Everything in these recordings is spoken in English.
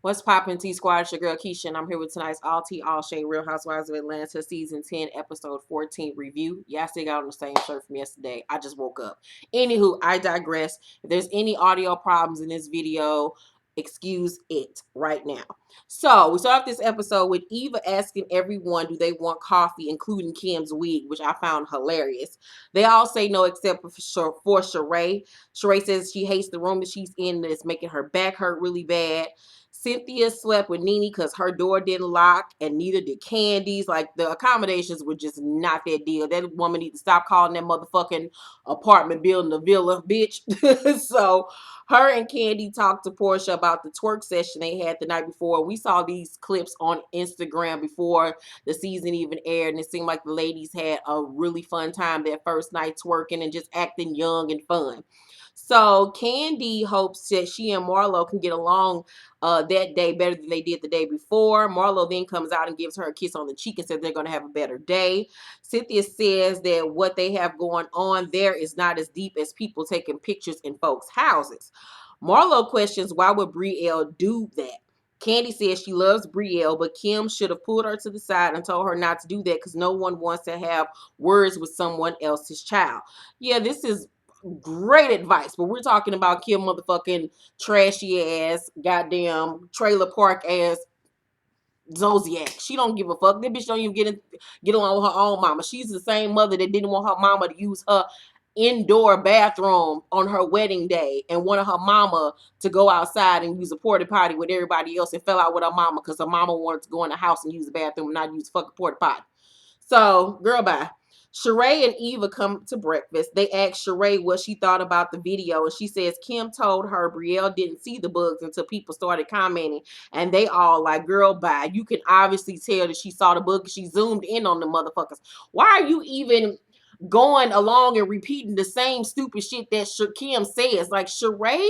What's poppin', T Squad? It's your girl Keisha, and I'm here with tonight's All Tea, All Shade Real Housewives of Atlanta Season 10, Episode 14 review. Yeah, I still got on the same shirt from yesterday. I just woke up. Anywho, I digress. If there's any audio problems in this video, excuse it right now. So, we start off this episode with Eva asking everyone do they want coffee, including Kim's wig, which I found hilarious. They all say no except for Shereé. Shereé says she hates the room that she's in, that it's making her back hurt really bad. Cynthia slept with Nene because her door didn't lock, and neither did Candy's. Like, the accommodations were just not that deal. That woman need to stop calling that motherfucking apartment building a villa, bitch. So her and Candy talked to Porsha about the twerk session they had the night before. We saw these clips on Instagram before the season even aired, and it seemed like the ladies had a really fun time that first night twerking and just acting young and fun. So Candy hopes that she and Marlo can get along that day better than they did the day before. Marlo then comes out and gives her a kiss on the cheek and says they're going to have a better day. Cynthia says that what they have going on there is not as deep as people taking pictures in folks' houses. Marlo questions why would Brielle do that. Candy says she loves Brielle, but Kim should have pulled her to the side and told her not to do that because no one wants to have words with someone else's child. Yeah, this is great advice, but we're talking about Kim motherfucking trashy ass, goddamn trailer park ass Zodiac. She don't give a fuck. That bitch don't even get along with her own mama. She's the same mother that didn't want her mama to use her indoor bathroom on her wedding day and wanted her mama to go outside and use a porta potty with everybody else and fell out with her mama because her mama wanted to go in the house and use the bathroom and not use fucking porta potty. So, girl, bye. Shereé and Eva come to breakfast. They ask Shereé what she thought about the video, and she says Kim told her Brielle didn't see the bugs until people started commenting, and they all like, girl, bye. You can obviously tell that she saw the bugs. She zoomed in on the motherfuckers. Why are you even going along and repeating the same stupid shit that Kim says? Like, Shereé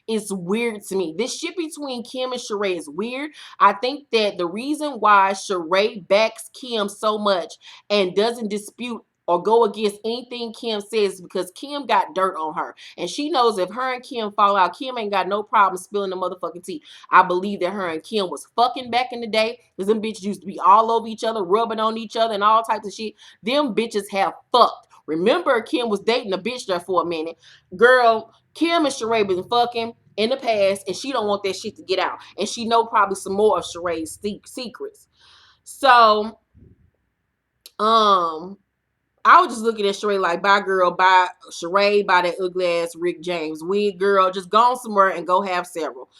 is weird to me. This shit between Kim and Shereé is weird. I think that the reason why Shereé backs Kim so much and doesn't dispute or go against anything Kim says because Kim got dirt on her. And she knows if her and Kim fall out, Kim ain't got no problem spilling the motherfucking tea. I believe that her and Kim was fucking back in the day because them bitches used to be all over each other, rubbing on each other and all types of shit. Them bitches have fucked. Remember, Kim was dating a bitch there for a minute. Girl, Kim and Shereé been fucking in the past, and she don't want that shit to get out. And she know probably some more of Shereé's secrets. So, I was just looking at Shereé like, bye, girl, bye, Shereé, bye that ugly ass Rick James wig, girl. Just go on somewhere and go have several.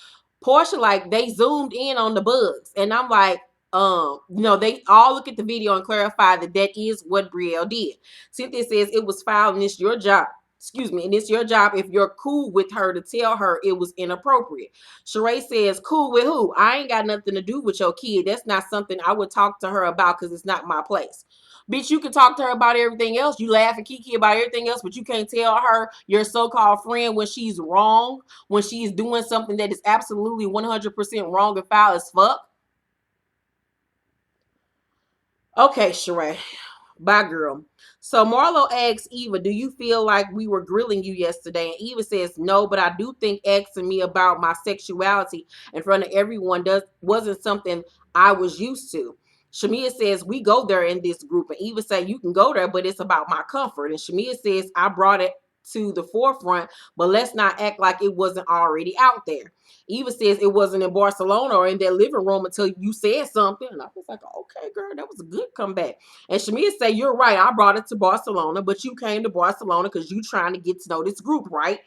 Porsha, like, they zoomed in on the bugs, and I'm like, they all look at the video and clarify that that is what Brielle did. Cynthia says it was filed and it's your job. Excuse me, and it's your job if you're cool with her to tell her it was inappropriate. Shereé says, cool with who? I ain't got nothing to do with your kid. That's not something I would talk to her about because it's not my place. Bitch, you can talk to her about everything else. You laugh at Kiki about everything else, but you can't tell her, your so-called friend, when she's wrong, when she's doing something that is absolutely 100% wrong and foul as fuck. Okay, Shereé. Bye, girl. So Marlo asks Eva, do you feel like we were grilling you yesterday? And Eva says, no, but I do think asking me about my sexuality in front of everyone wasn't something I was used to. Shamia says, we go there in this group. And Eva said, you can go there, but it's about my comfort. And Shamia says, I brought it to the forefront, but let's not act like it wasn't already out there. Eva says it wasn't in Barcelona or in their living room until you said something. And I was like, okay, girl, that was a good comeback. And Shamia said, you're right. I brought it to Barcelona, but you came to Barcelona because you trying to get to know this group, right?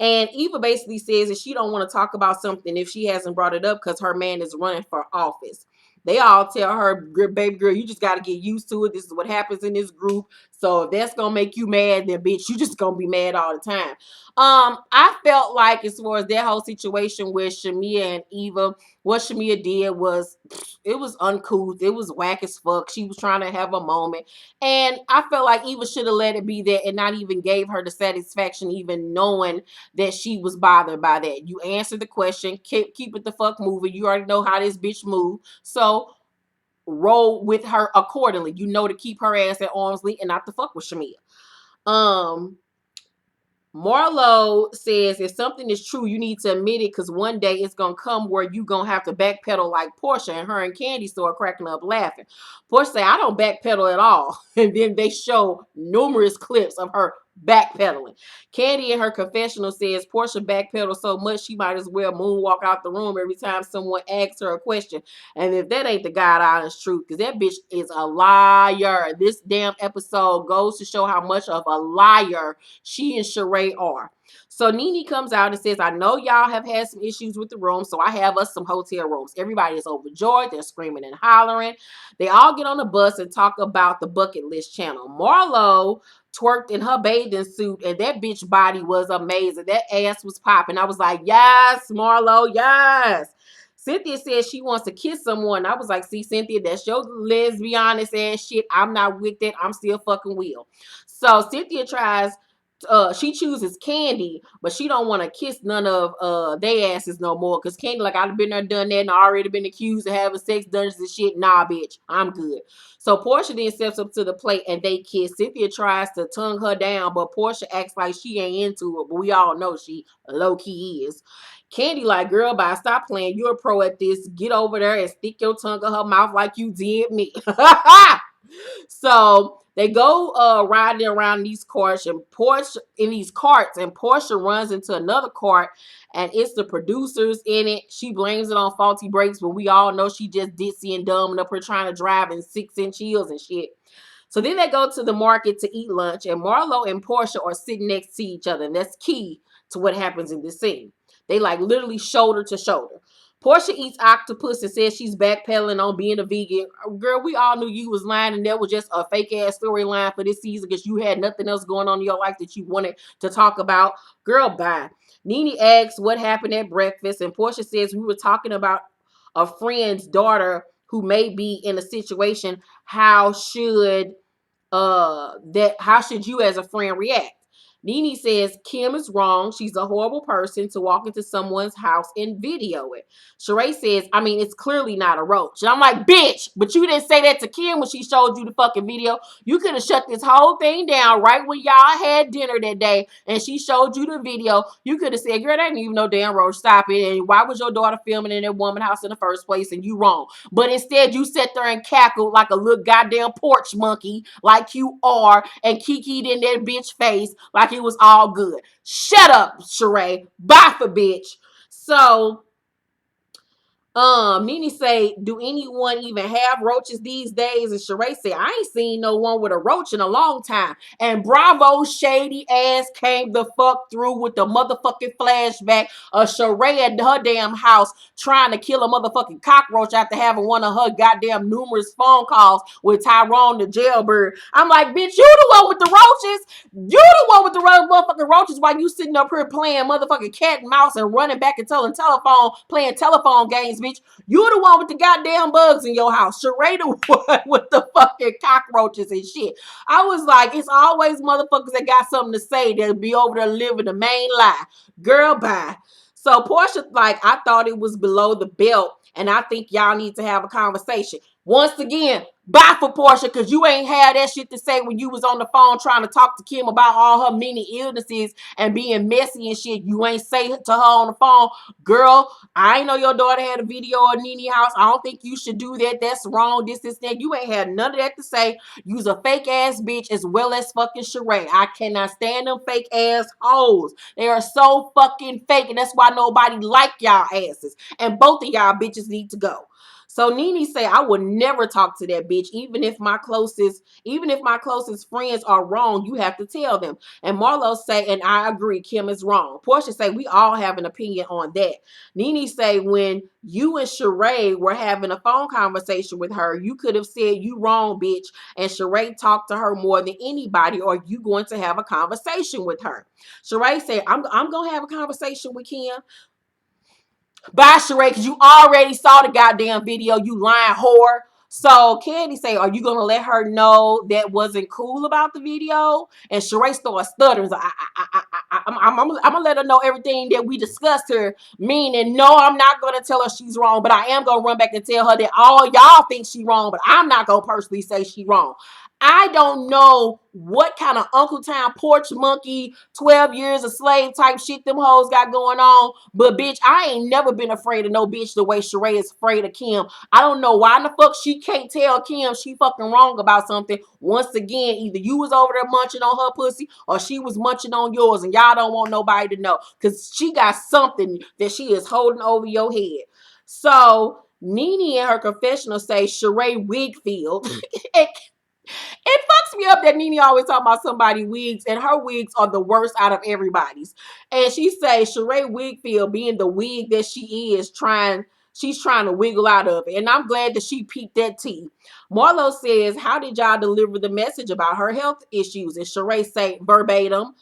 And Eva basically says that she don't want to talk about something if she hasn't brought it up because her man is running for office. They all tell her, baby girl, you just got to get used to it. This is what happens in this group. So if that's going to make you mad, then bitch, you just going to be mad all the time. I felt like as far as that whole situation with Shamia and Eva, what Shamia did was, it was uncouth. It was whack as fuck. She was trying to have a moment. And I felt like Eva should have let it be there and not even gave her the satisfaction even knowing that she was bothered by that. You answered the question. Keep it the fuck moving. You already know how this bitch move. So roll with her accordingly. You know to keep her ass at arm's length and not to fuck with Shamia. Marlo says if something is true, you need to admit it because one day it's gonna come where you gonna have to backpedal like Porsha, and her and Candy start cracking up laughing. Porsha say, I don't backpedal at all. And then they show numerous clips of her backpedaling. Candy in her confessional says Porsha backpedals so much she might as well moonwalk out the room every time someone asks her a question. And if that ain't the God honest truth, because that bitch is a liar. This damn episode goes to show how much of a liar she and Shereé are. So Nene comes out and says, I know y'all have had some issues with the room, so I have us some hotel rooms. Everybody is overjoyed. They're screaming and hollering. They all get on the bus and talk about the bucket list channel. Marlo twerked in her bathing suit, and that bitch body was amazing. That ass was popping. I was like, yes, Marlo, yes. Cynthia says she wants to kiss someone. I was like, see, Cynthia, that's your lesbianist ass shit. I'm not with it. I'm still fucking Will. So Cynthia tries she chooses Candy, but she don't want to kiss none of they asses no more. Cause Candy, like, I've been there, done that, and I already been accused of having sex dungeons and shit. Nah, bitch, I'm good. So Porsha then steps up to the plate and they kiss. Cynthia tries to tongue her down, but Porsha acts like she ain't into it. But we all know she low key is. Candy like, girl, bye, stop playing. You're a pro at this. Get over there and stick your tongue in her mouth like you did me. So they go riding around these carts and Porsha runs into another cart, and it's the producers in it. She blames it on faulty brakes, but we all know she just ditzy and dumb and up here trying to drive in 6-inch heels and shit. So then they go to the market to eat lunch, and Marlo and Porsha are sitting next to each other, and that's key to what happens in this scene. They like literally shoulder to shoulder. Porsha eats octopus and says she's backpedaling on being a vegan. Girl, we all knew you was lying, and that was just a fake ass storyline for this season because you had nothing else going on in your life that you wanted to talk about. Girl, bye. Nene asks what happened at breakfast, and Porsha says we were talking about a friend's daughter who may be in a situation. How should you as a friend react? Nene says Kim is wrong. She's a horrible person to walk into someone's house and video it. Shereé says, I mean, it's clearly not a roach. And I'm like, bitch, but you didn't say that to Kim when she showed you the fucking video. You could have shut this whole thing down right when y'all had dinner that day and she showed you the video. You could have said, girl, that ain't even no damn roach. Stop it. And why was your daughter filming in that woman's house in the first place? And you wrong. But instead, you sat there and cackled like a little goddamn porch monkey, like you are, and kikied in that bitch face like it was all good. Shut up, Shereé. Bye for bitch. So Nene say, do anyone even have roaches these days? And Shereé say, I ain't seen no one with a roach in a long time. And Bravo shady ass came the fuck through with the motherfucking flashback of Shereé at her damn house trying to kill a motherfucking cockroach after having one of her goddamn numerous phone calls with Tyrone the jailbird. I'm like, bitch, you the one with the roaches. You the one with the motherfucking roaches while you sitting up here playing motherfucking cat and mouse and running back and playing telephone games, bitch. You the one with the goddamn bugs in your house. Shereé the one with the fucking cockroaches and shit. I was like, it's always motherfuckers that got something to say that'll be over there living the main lie. Girl, bye. So Porsha, like, I thought it was below the belt, and I think y'all need to have a conversation. Once again, bye for Porsha, because you ain't had that shit to say when you was on the phone trying to talk to Kim about all her many illnesses and being messy and shit. You ain't say to her on the phone, girl, I ain't know your daughter had a video of Nene house. I don't think you should do that. That's wrong. This, that. You ain't had none of that to say. You's a fake ass bitch as well as fucking Shereé. I cannot stand them fake ass hoes. They are so fucking fake, and that's why nobody like y'all asses. And both of y'all bitches need to go. So Nene say, I would never talk to that bitch, even if my closest friends are wrong, you have to tell them. And Marlo say, and I agree, Kim is wrong. Porsha say, we all have an opinion on that. Nene say, when you and Shereé were having a phone conversation with her, you could have said, you wrong, bitch. And Shereé talked to her more than anybody, or you going to have a conversation with her. Shereé say, I'm going to have a conversation with Kim. Bye, Shereé, because you already saw the goddamn video, you lying whore. So Candy say, are you going to let her know that wasn't cool about the video? And Shereé starts stuttering. So I'm going to let her know everything that we discussed here. Meaning, no, I'm not going to tell her she's wrong, but I am going to run back and tell her that all y'all think she's wrong, but I'm not going to personally say she's wrong. I don't know what kind of Uncle Town porch monkey, 12 years a slave type shit them hoes got going on. But bitch, I ain't never been afraid of no bitch the way Shereé is afraid of Kim. I don't know why in the fuck she can't tell Kim she fucking wrong about something. Once again, either you was over there munching on her pussy or she was munching on yours, and y'all don't want nobody to know. Because she got something that she is holding over your head. So Nene in her confessional say Shereé Wigfield. It fucks me up that Nene always talk about somebody wigs, and her wigs are the worst out of everybody's. And she say Shereé Wigfield, being the wig that she is, she's trying to wiggle out of it. And I'm glad that she peeped that tea. Marlo says, how did y'all deliver the message about her health issues? And Shereé say verbatim,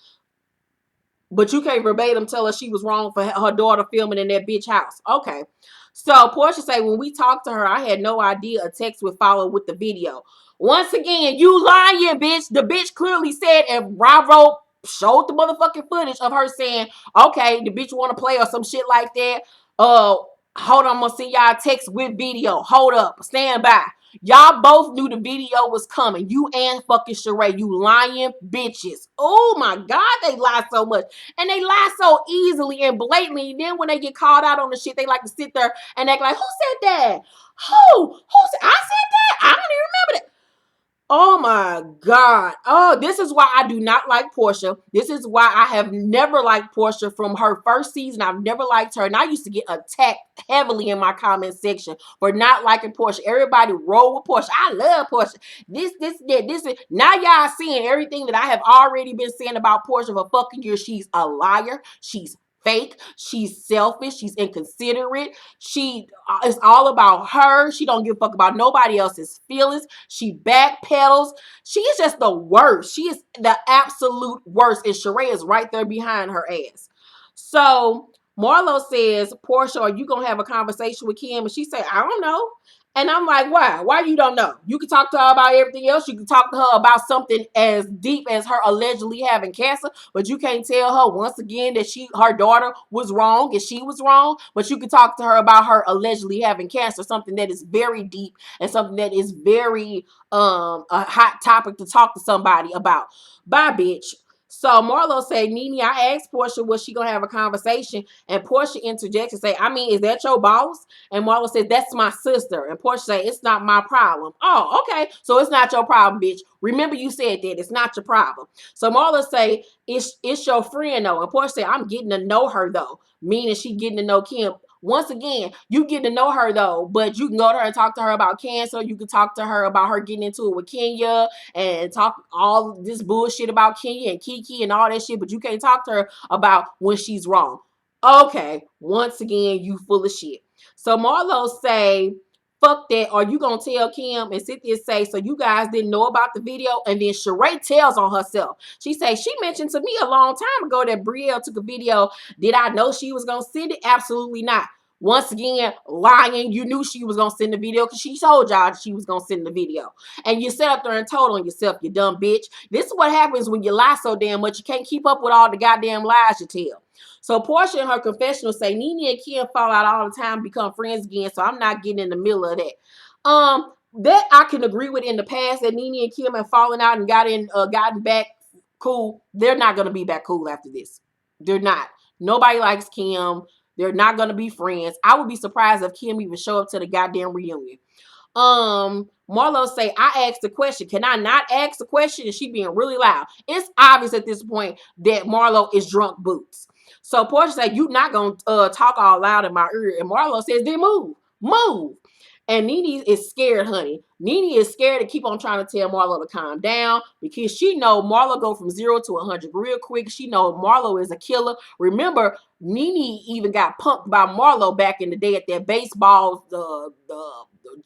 but you can't verbatim tell her she was wrong for her daughter filming in that bitch house. Okay. So Porsha say, when we talked to her, I had no idea a text would follow with the video. Once again, you lying, bitch. The bitch clearly said, and Bravo showed the motherfucking footage of her saying, okay, the bitch want to play or some shit like that. Hold on, I'm gonna send y'all a text with video. Hold up, stand by. Y'all both knew the video was coming. You and fucking Shereé, you lying bitches. Oh my God, they lie so much. And they lie so easily and blatantly. Then when they get called out on the shit, they like to sit there and act like, who said that? Who said, I said that? I don't even remember that. Oh my God. Oh, this is why I do not like Porsha. This is why I have never liked Porsha from her first season. I've never liked her. And I used to get attacked heavily in my comment section for not liking Porsha. Everybody roll with Porsha. I love Porsha. This. Now y'all seeing everything that I have already been saying about Porsha for fucking years. She's a liar. She's fake. She's selfish. She's inconsiderate. She it's all about her. She don't give a fuck about nobody else's feelings. She backpedals. She is just the worst. She is the absolute worst. And Shereé is right there behind her ass. So Marlo says, Porsha, are you gonna have a conversation with Kim? And she say, I don't know. And I'm like, why? Why you don't know? You can talk to her about everything else. You can talk to her about something as deep as her allegedly having cancer, but you can't tell her once again that her daughter was wrong and she was wrong. But you can talk to her about her allegedly having cancer, something that is very deep and something that is very a hot topic to talk to somebody about. Bye, bitch. So Marlo said, Nene, I asked Porsha, was she gonna have a conversation? And Porsha interjects and say, I mean, is that your boss? And Marlo says, that's my sister. And Porsha say, it's not my problem. Oh, okay. So it's not your problem, bitch. Remember you said that. It's not your problem. So Marlo say, it's your friend though. And Porsha say, I'm getting to know her though. Meaning she getting to know Kim. Once again, you get to know her though, but you can go to her and talk to her about cancer. You can talk to her about her getting into it with Kenya and talk all this bullshit about Kenya and Kiki and all that shit, but you can't talk to her about when she's wrong. Okay, once again, you full of shit. So Marlo say, fuck that. Are you gonna tell Kim? And Cynthia say, so you guys didn't know about the video? And then Shereé tells on herself. She say, she mentioned to me a long time ago that Brielle took a video. Did I know she was gonna send it? Absolutely not. Once again, lying. You knew she was gonna send the video because she told y'all she was gonna send the video. And you sat up there and told on yourself, you dumb bitch. This is what happens when you lie so damn much. You can't keep up with all the goddamn lies you tell. So Porsha in her confessional say Nene and Kim fall out all the time, become friends again. So I'm not getting in the middle of that. That I can agree with in the past that Nene and Kim have fallen out and gotten back cool. They're not gonna be back cool after this. They're not. Nobody likes Kim. They're not gonna be friends. I would be surprised if Kim even show up to the goddamn reunion. Marlo say, I asked the question. Can I not ask the question? And she being really loud. It's obvious at this point that Marlo is drunk boots. So Porsha said, you not gonna talk all loud in my ear. And Marlo says, then move. And Nene is scared, honey. Nene is scared to keep on trying to tell Marlo to calm down because she know Marlo go from 0 to 100 real quick. She know Marlo is a killer. Remember, Nene even got punked by Marlo back in the day at that baseball, the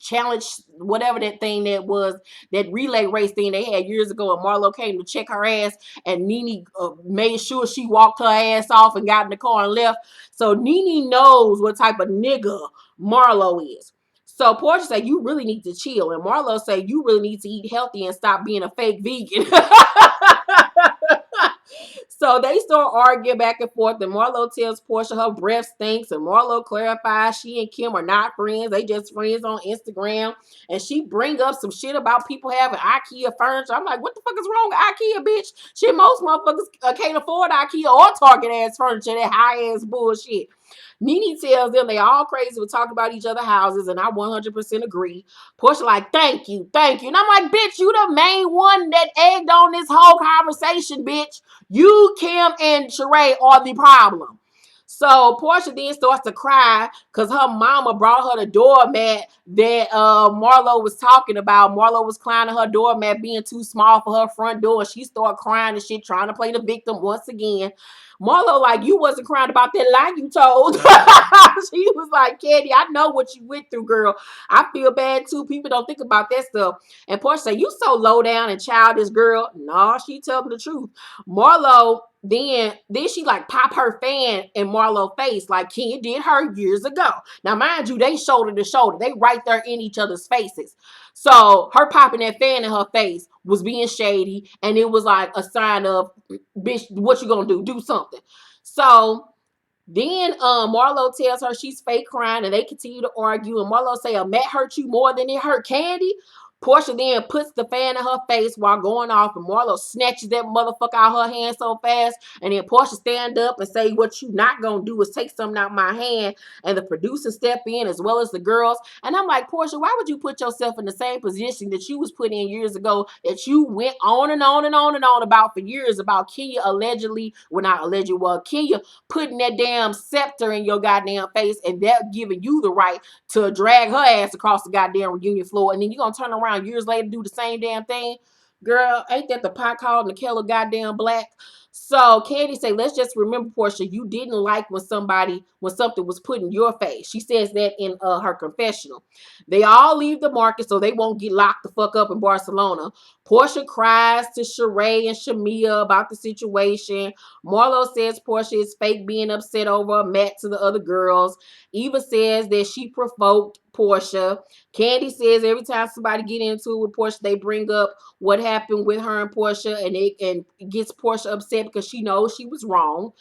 challenge, whatever that thing that was, that relay race thing they had years ago. And Marlo came to check her ass, and Nene made sure she walked her ass off and got in the car and left. So Nene knows what type of nigga Marlo is. So Porsha said, you really need to chill. And Marlo said, you really need to eat healthy and stop being a fake vegan. So So they start arguing back and forth, and Marlo tells Porsha her breath stinks, and Marlo clarifies she and Kim are not friends. They just friends on Instagram. And she bring up some shit about people having IKEA furniture. I'm like, what the fuck is wrong with IKEA, bitch? Shit, most motherfuckers can't afford IKEA or Target ass furniture, that high ass bullshit. Nene tells them they all crazy to talk about each other's houses, and I 100% agree. Porsha like, thank you. And I'm like, bitch, you the main one that egged on this whole conversation, bitch. You, Kim, and Shereé are the problem. So Porsha then starts to cry because her mama brought her the doormat that Marlo was talking about. Marlo was clowning her doormat being too small for her front door. And she started crying and shit, trying to play the victim once again. Marlo like, you wasn't crying about that lie you told. She was like, Candy, I know what you went through, girl. I feel bad too. People don't think about that stuff. And Porsha said, you so low down and childish, girl. No, she told the truth. Marlo then she like pop her fan in Marlo's face like Ken did her years ago. Now, mind you, they shoulder to shoulder. They right there in each other's faces. So her popping that fan in her face was being shady, and it was like a sign of, bitch, what you gonna do? Do something. So then Marlo tells her she's fake crying, and they continue to argue. And Marlo say, a Matt hurt you more than it hurt Candy. Porsha then puts the fan in her face while going off, and Marlo snatches that motherfucker out her hand so fast. And then Porsha stand up and say, what you not gonna do is take something out my hand. And the producer step in as well as the girls. And I'm like, Porsha, why would you put yourself in the same position that you was put in years ago, that you went on and on and on and on about for years about Kenya allegedly, well, not allegedly, well, Kenya putting that damn scepter in your goddamn face, and that giving you the right to drag her ass across the goddamn reunion floor, and then you gonna turn around years later do the same damn thing? Girl, ain't that the pot called and the kettle goddamn black? So Candy say, let's just remember, Porsha, you didn't like when something was put in your face. She says that in her confessional. They all leave the market so they won't get locked the fuck up in Barcelona. Porsha cries to Shereé and Shamia about the situation. Marlo says Porsha is fake being upset over Matt to the other girls. Eva says that she provoked Porsha. Candy says every time somebody get into it with Porsha, they bring up what happened with her and Porsha, and it gets Porsha upset because she knows she was wrong.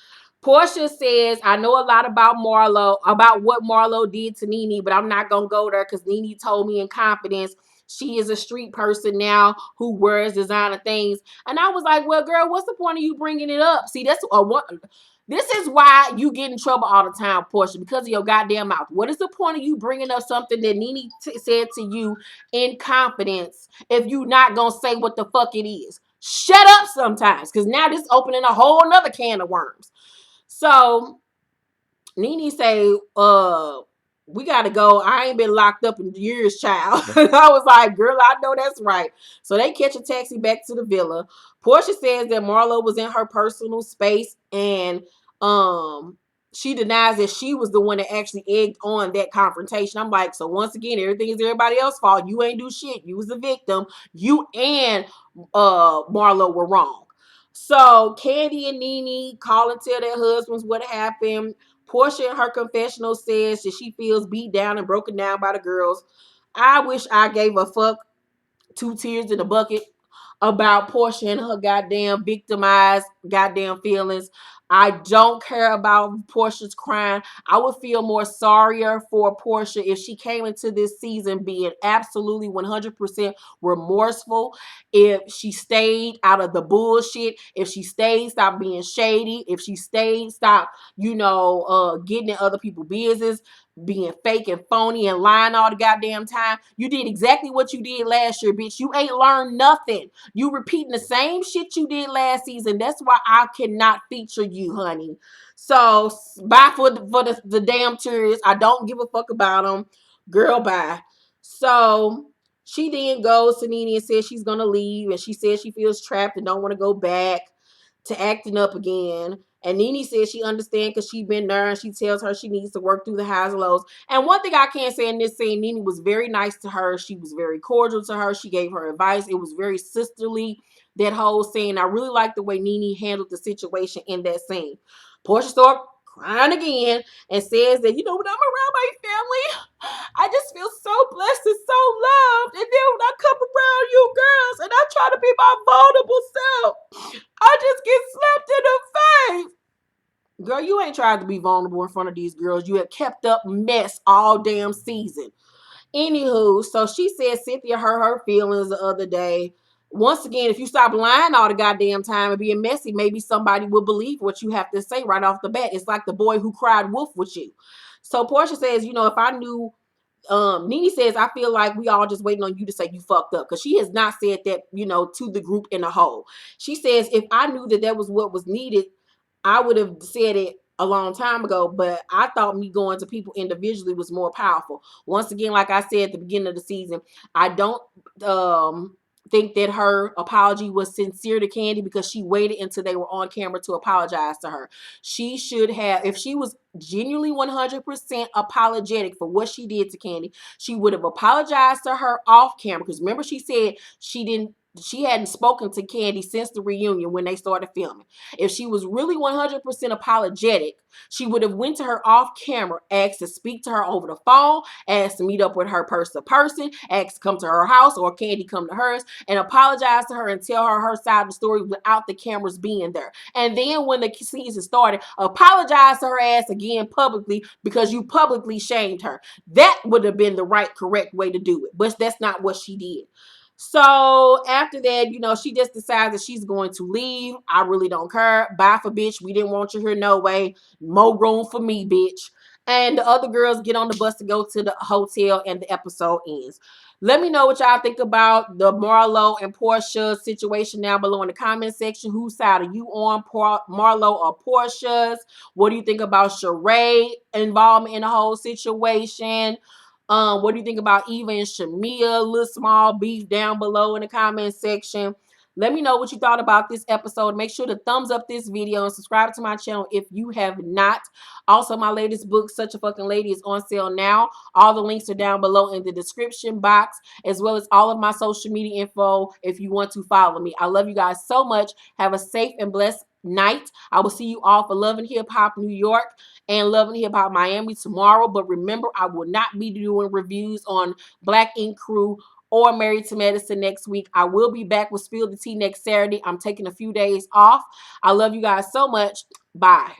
Porsha says, I know a lot about what Marlo did to Nene, but I'm not going to go there because Nene told me in confidence she is a street person now who wears designer things. And I was like, well, girl, what's the point of you bringing it up? See, this is why you get in trouble all the time, Porsha, because of your goddamn mouth. What is the point of you bringing up something that Nene said to you in confidence if you not going to say what the fuck it is? Shut up sometimes, because now this is opening a whole nother can of worms. So Nene say, we gotta go. I ain't been locked up in years, child. I was like, girl, I know that's right. So they catch a taxi back to the villa. Porsha says that Marlo was in her personal space, and she denies that she was the one that actually egged on that confrontation. I'm like, so once again, everything is everybody else's fault. You ain't do shit. You was the victim. You and Marlo were wrong. So Candy and Nene call and tell their husbands what happened. Porsha in her confessional says that she feels beat down and broken down by the girls. I wish I gave a fuck, 2 tears in a bucket, about Porsha and her goddamn victimized goddamn feelings. I don't care about Porsha's crying. I would feel more sorrier for Porsha if she came into this season being absolutely 100% remorseful. If she stayed out of the bullshit, if she stayed, stopped being shady, if she stayed, stopped, getting in other people's business, being fake and phony and lying all the goddamn time. You did exactly what you did last year, bitch. You ain't learned nothing. You repeating the same shit you did last season. That's why I cannot feature you, honey. So bye for the damn tears. I don't give a fuck about them. Girl, bye. So she then goes to Nene and says she's gonna leave, and she says she feels trapped and don't want to go back to acting up again. And Nene says she understands because she's been there, and she tells her she needs to work through the highs and lows. And one thing I can say in this scene, Nene was very nice to her. She was very cordial to her. She gave her advice. It was very sisterly, that whole scene. I really like the way Nene handled the situation in that scene. Porsha started crying again and says that, when I'm around my family, I just feel so blessed and so loved. And then when I come around you girls and I try to be my vulnerable self, I just get slapped in the tried to be vulnerable in front of these girls. You have kept up mess all damn season. Anywho, so she said Cynthia hurt her feelings the other day. Once again, if you stop lying all the goddamn time and being messy, maybe somebody will believe what you have to say right off the bat. It's like the boy who cried wolf with you. So Porsha says, you know, if I knew, Nene says, I feel like we all just waiting on you to say you fucked up, because she has not said that, you know, to the group in a whole. She says, if I knew that that was what was needed, I would have said it a long time ago, but I thought me going to people individually was more powerful. Once again, like I said at the beginning of the season, I don't think that her apology was sincere to Candy, because she waited until they were on camera to apologize to her. She should have, if she was genuinely 100% apologetic for what she did to Candy, she would have apologized to her off camera, because remember she said she hadn't spoken to Candy since the reunion when they started filming. If she was really 100% apologetic, she would have went to her off camera, asked to speak to her over the phone, asked to meet up with her person to person, asked to come to her house or Candy come to hers, and apologize to her and tell her her side of the story without the cameras being there. And then when the season started, apologize to her ass again publicly, because you publicly shamed her. That would have been the right, correct way to do it. But that's not what she did. So after that, you know, she just decides that she's going to leave. I really don't care. Bye for bitch. We didn't want you here no way. More room for me, bitch. And the other girls get on the bus to go to the hotel, and the episode ends. Let me know what y'all think about the Marlo and Porsha situation down below in the comment section. Whose side are you on, Marlo or Porsha's? What do you think about Shereé involvement in the whole situation? What do you think about Eva and Shamia? Little small beef down below in the comment section. Let me know what you thought about this episode. Make sure to thumbs up this video and subscribe to my channel if you have not. Also, my latest book, Such a Fucking Lady, is on sale now. All the links are down below in the description box, as well as all of my social media info if you want to follow me. I love you guys so much. Have a safe and blessed night. I will see you all for Love and Hip Hop New York and Love and Hip Hop Miami tomorrow. But remember, I will not be doing reviews on Black Ink Crew or Married to Medicine next week. I will be back with Spill the Tea next Saturday. I'm taking a few days off. I love you guys so much. Bye.